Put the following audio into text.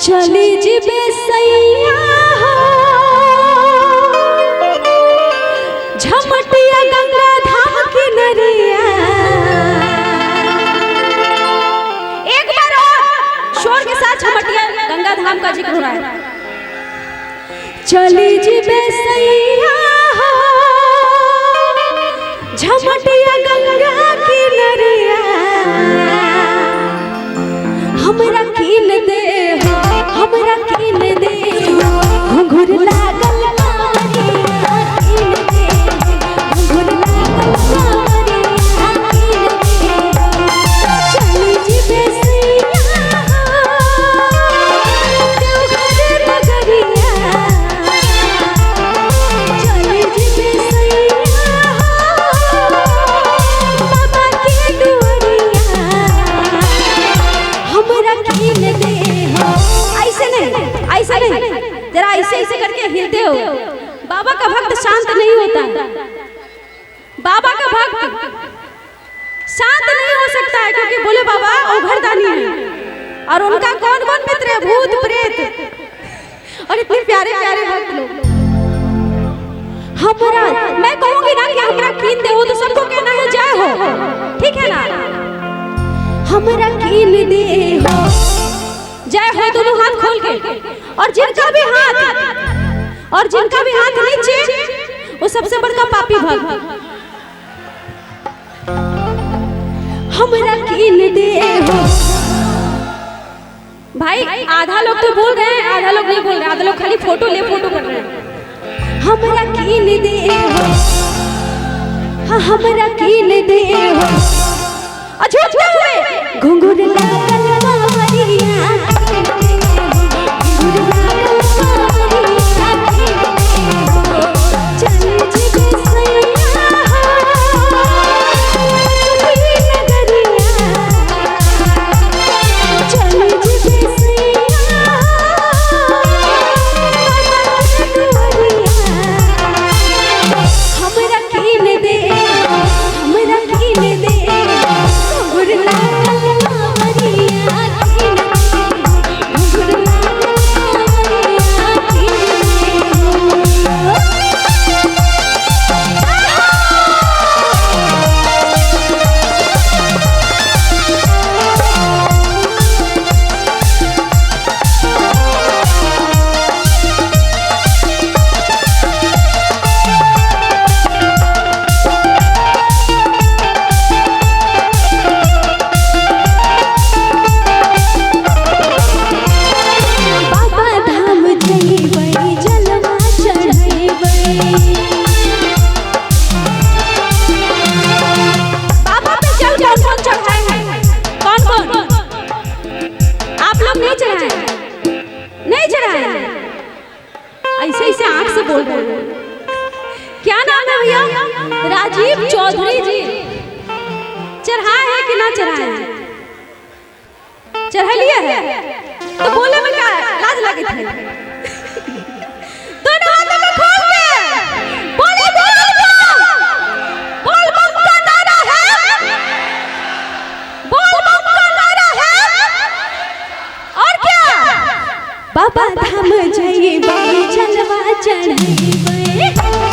चली जिबे सैया झमटिया गंगा धाम की नरिया। एक बार और शोर के साथ झमटिया गंगा धाम का जिक्र हो रहा है। चली जिबे सैया झमटिया गंगा की नरिया। हमरा कीन दे हो, हमरा कीन दे हो, घुंघरू लागल मारिया कीन दे हो, घुंघरू लागल मारिया कीन दे हो। चली जिबे सैया देवघर नगरिया। चली जिबे सैया बाबा के दुआरिया। हमरा कीन दे हो। ऐसे नहीं जरा ऐसे करके हिलते हो। बाबा का भक्त शांत नहीं होता। बाबा का भक्त शांत नहीं हो सकता है क्योंकि बोले बाबा ओघरदानी है और उनका कौन कौन मित्र है, भूत प्रेत और इतने प्यारे प्यारे भक्त लोग। हमरा मैं कहूंगी ना कि हमरा कीन दे हो तो सबको कहना है जय हो, ठीक है ना। हमरा कीन दे हो जय हो दोनों हाथ खोल के। और जिनका भी हाथ नीचे वो सबसे बड़का पापी भक्त। हमरा कीन दे हो। भाई आधा लोग तो बोल रहे हैं, आधा लोग नहीं बोल रहे, आधा लोग खाली फोटो कर रहे हैं। हमरा कीन दे हो, हाँ हमरा कीन दे हो। अच्छा घुंघरू लागल मारिया कीन दे हो, घुंघरू लागल मारिया कीन दे हो। चली जिबे सैया नगरिया। चली जिबे सैया बाबा के दुआरिया। हमरा कीन दे हो, हमरा कीन दे हो, घुंघरू लागल मारिया कीन दे हो, घुंघरू लागल मारिया कीन दे हो। बाबा धाम जइबै जलवा चढ़ैबै। बाबा पे जल कौन चढ़ाए हैं? कौन? आप लोग नहीं चढ़ाए हैं? नहीं चढ़ाए हैं? ऐसे आंख से बोल रहे हैं। क्या नाम है भैया? राजीव चौधरी जी। चढ़ाए हैं कि ना चढ़ाए हैं? चढ़ा लिया है तो बोले में क्या लाज लगे थे? दोनों हाथों को खोल के बोले बोल बम का नारा है, बोल बम का नारा है। और क्या बाबा धाम जइबै जलवा चढ़ैबै।